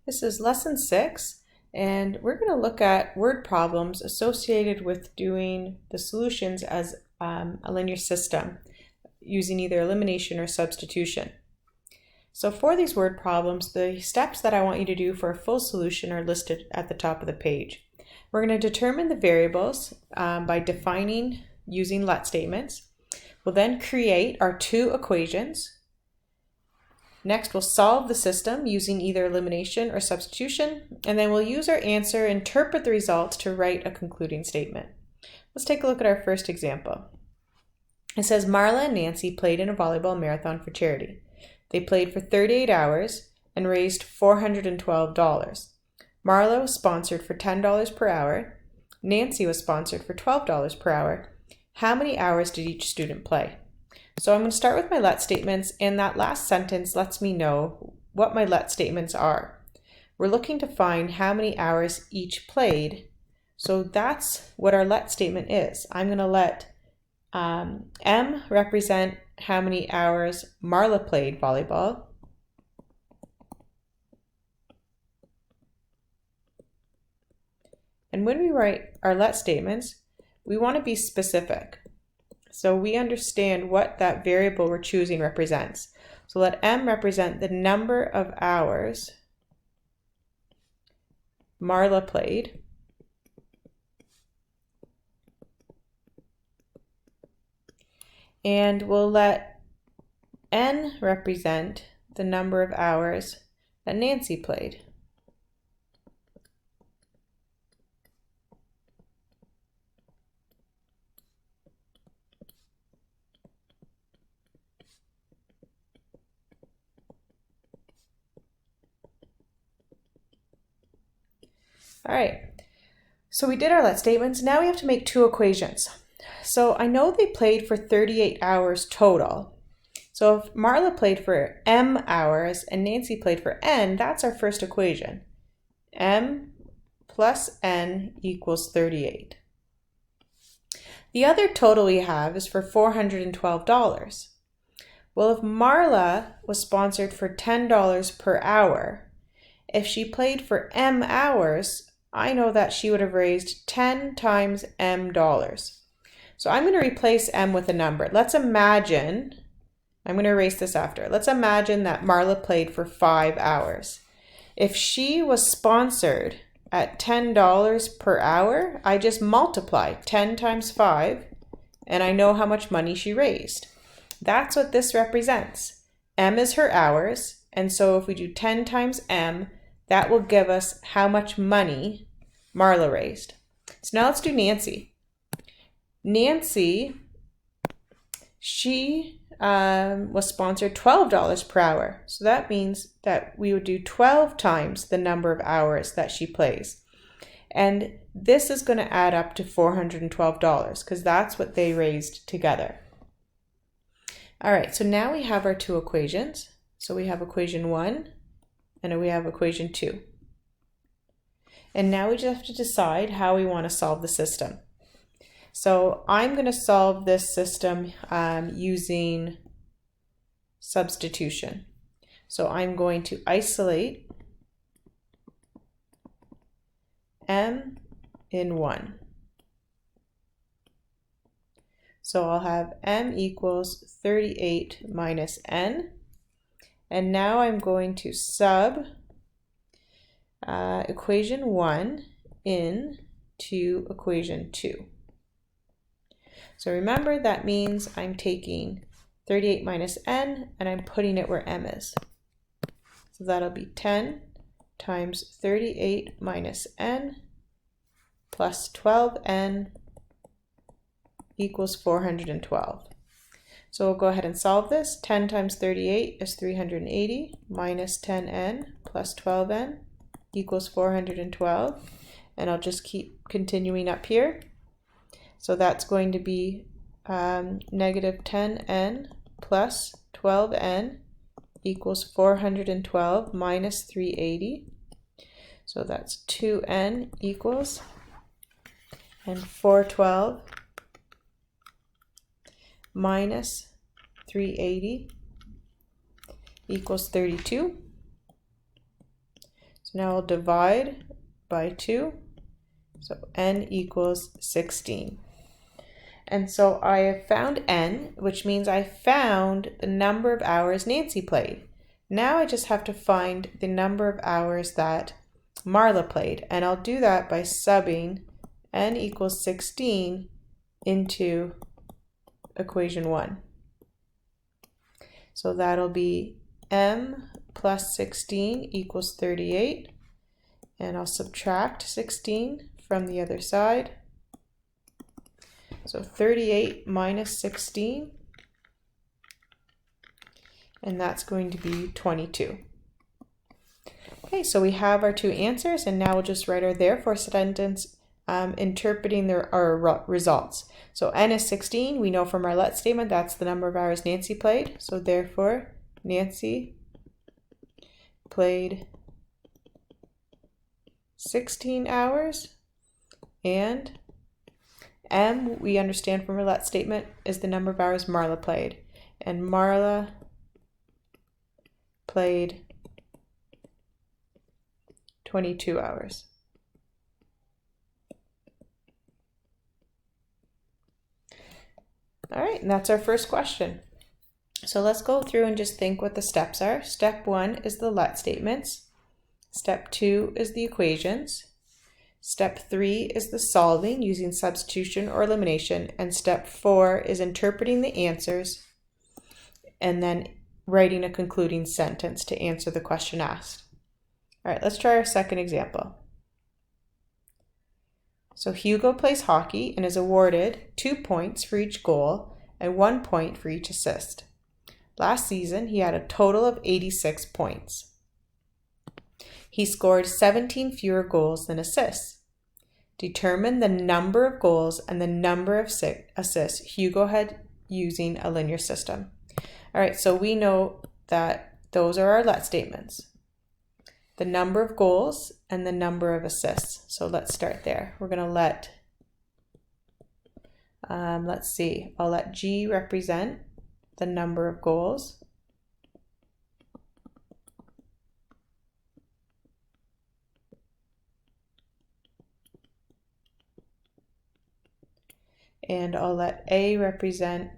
This is lesson 6, and we're going to look at word problems associated with doing the solutions as a linear system using either elimination or substitution. So for these word problems, the steps that I want you to do for a full solution are listed at the top of the page. We're going to determine the variables by defining using let statements. We'll then create our two equations. Next, we'll solve the system using either elimination or substitution, and then we'll use our answer, interpret the results to write a concluding statement. Let's take a look at our first example. It says Marla and Nancy played in a volleyball marathon for charity. They played for 38 hours and raised $412. Marla was sponsored for $10 per hour. Nancy was sponsored for $12 per hour. How many hours did each student play? So I'm going to start with my let statements, and that last sentence lets me know what my let statements are. We're looking to find how many hours each played, so that's what our let statement is. I'm going to let M represent how many hours Marla played volleyball. And when we write our let statements, we want to be specific, so we understand what that variable we're choosing represents. So let M represent the number of hours Marla played. And we'll let N represent the number of hours that Nancy played. All right, so we did our let statements. Now we have to make two equations. So I know they played for 38 hours total. So if Marla played for M hours and Nancy played for N, that's our first equation. M plus N equals 38. The other total we have is for $412. Well, if Marla was sponsored for $10 per hour, if she played for M hours, I know that she would have raised 10 times M dollars. So I'm going to replace M with a number. Let's imagine, I'm going to erase this after. Let's imagine that Marla played for 5 hours. If she was sponsored at $10 per hour, I just multiply 10 times 5, and I know how much money she raised. That's what this represents. M is her hours, and so if we do 10 times M, that will give us how much money Marla raised. So now let's do Nancy. Nancy, she was sponsored $12 per hour. So that means that we would do 12 times the number of hours that she plays. And this is going to add up to $412 because that's what they raised together. All right, so now we have our two equations. So we have equation 1 and we have equation 2. And now we just have to decide how we want to solve the system. So I'm going to solve this system using substitution. So I'm going to isolate M in 1. So I'll have M equals 38 minus N. And now I'm going to sub equation 1 into equation 2. So remember, that means I'm taking 38 minus N and I'm putting it where M is. So that'll be 10 times 38 minus N plus 12N equals 412. So we'll go ahead and solve this. 10 times 38 is 380 minus 10N plus 12N equals 412. And I'll just keep continuing up here. So that's going to be negative 10N plus 12N equals 412 minus 380. So that's 2N equals, and 412 minus 380 equals 32. So So now I'll divide by 2. So n equals 16. And so I have found n, which means I found the number of hours Nancy played. Now I just have to find the number of hours that Marla played. And I'll do that by subbing n equals 16 into equation 1. So that'll be m plus 16 equals 38. And I'll subtract 16 from the other side. So 38 minus 16, and that's going to be 22. Okay, so we have our two answers, and now we'll just write our therefore sentence interpreting our results. So n is 16. We know from our let statement that's the number of hours Nancy played. So therefore, Nancy played 16 hours, and m, we understand from our let statement, is the number of hours Marla played. And Marla played 22 hours. All right, and that's our first question. So let's go through and just think what the steps are. Step 1 is the let statements. Step 2 is the equations. Step 3 is the solving using substitution or elimination. And step 4 is interpreting the answers and then writing a concluding sentence to answer the question asked. All right, let's try our second example. So Hugo plays hockey and is awarded 2 points for each goal and 1 point for each assist. Last season, he had a total of 86 points. He scored 17 fewer goals than assists. Determine the number of goals and the number of assists Hugo had using a linear system. All right, so we know that those are our let statements. The number of goals and the number of assists. So let's start there. We're going to let, let's see, I'll let G represent the number of goals. And I'll let A represent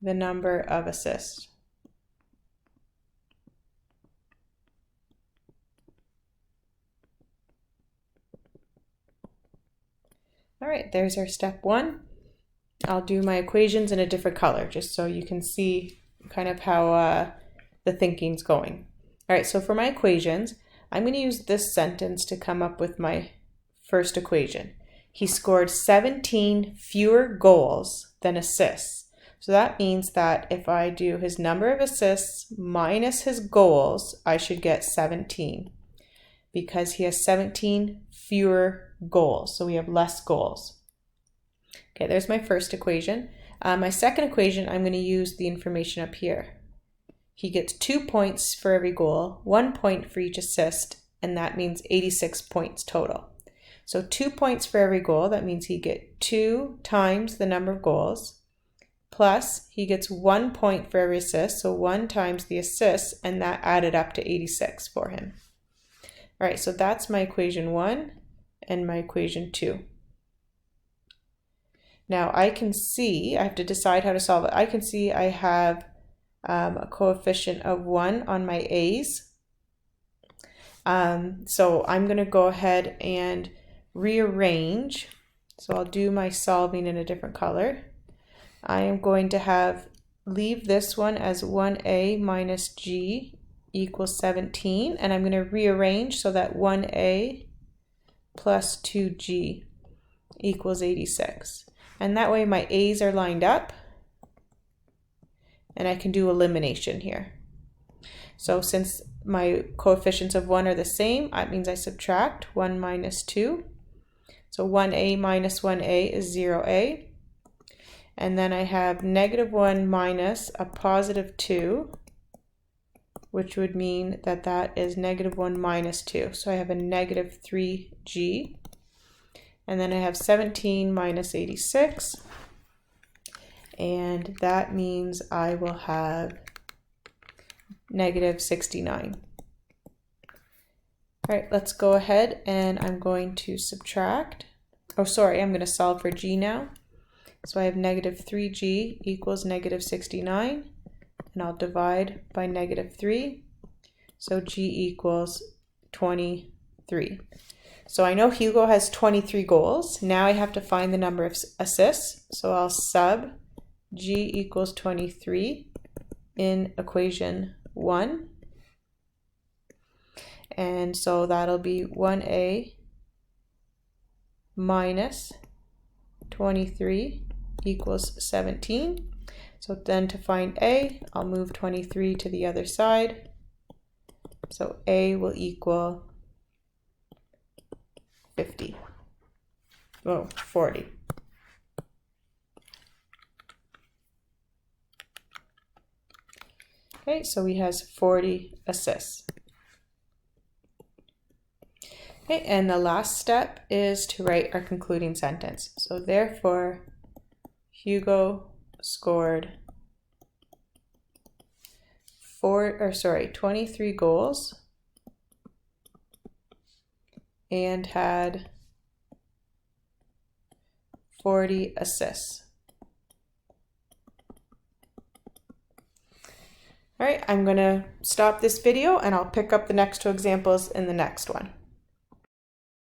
the number of assists. All right, there's our step 1. I'll do my equations in a different color just so you can see kind of how the thinking's going. All right, so for my equations, I'm going to use this sentence to come up with my first equation. He scored 17 fewer goals than assists. So that means that if I do his number of assists minus his goals, I should get 17 because he has 17 fewer goals. So we have less goals. Okay, there's my first equation. My second equation, I'm going to use the information up here. He gets 2 points for every goal, 1 point for each assist, and that means 86 points total. So 2 points for every goal, that means he gets 2 times the number of goals, plus he gets 1 point for every assist, so 1 times the assists, and that added up to 86 for him. All right, so that's my equation 1 and my equation 2. Now I can see, I have to decide how to solve it. I can see I have a coefficient of 1 on my A's. So I'm going to go ahead and rearrange. So I'll do my solving in a different color. I am going to leave this one as 1A minus G equals 17, and I'm going to rearrange so that 1A plus 2G equals 86. And that way my A's are lined up, and I can do elimination here. So since my coefficients of 1 are the same, that means I subtract 1 minus 2. So 1A minus 1A is 0A. And then I have negative 1 minus a positive 2, which would mean that that is negative 1 minus 2. So I have a negative 3G. And then I have 17 minus 86. And that means I will have negative 69. All right, let's go ahead and I'm going to subtract. Oh, sorry, I'm going to solve for g now. So I have negative 3g equals negative 69, and I'll divide by negative 3. So g equals 23. So I know Hugo has 23 goals. Now I have to find the number of assists. So I'll sub g equals 23 in equation 1. And so that'll be 1a minus 23 equals 17. So then to find a, I'll move 23 to the other side. So a will equal 50. Oh, 40. Okay, so he has 40 assists. Okay, and the last step is to write our concluding sentence. So therefore, Hugo scored 23 goals and had 40 assists. All right, I'm going to stop this video and I'll pick up the next two examples in the next one.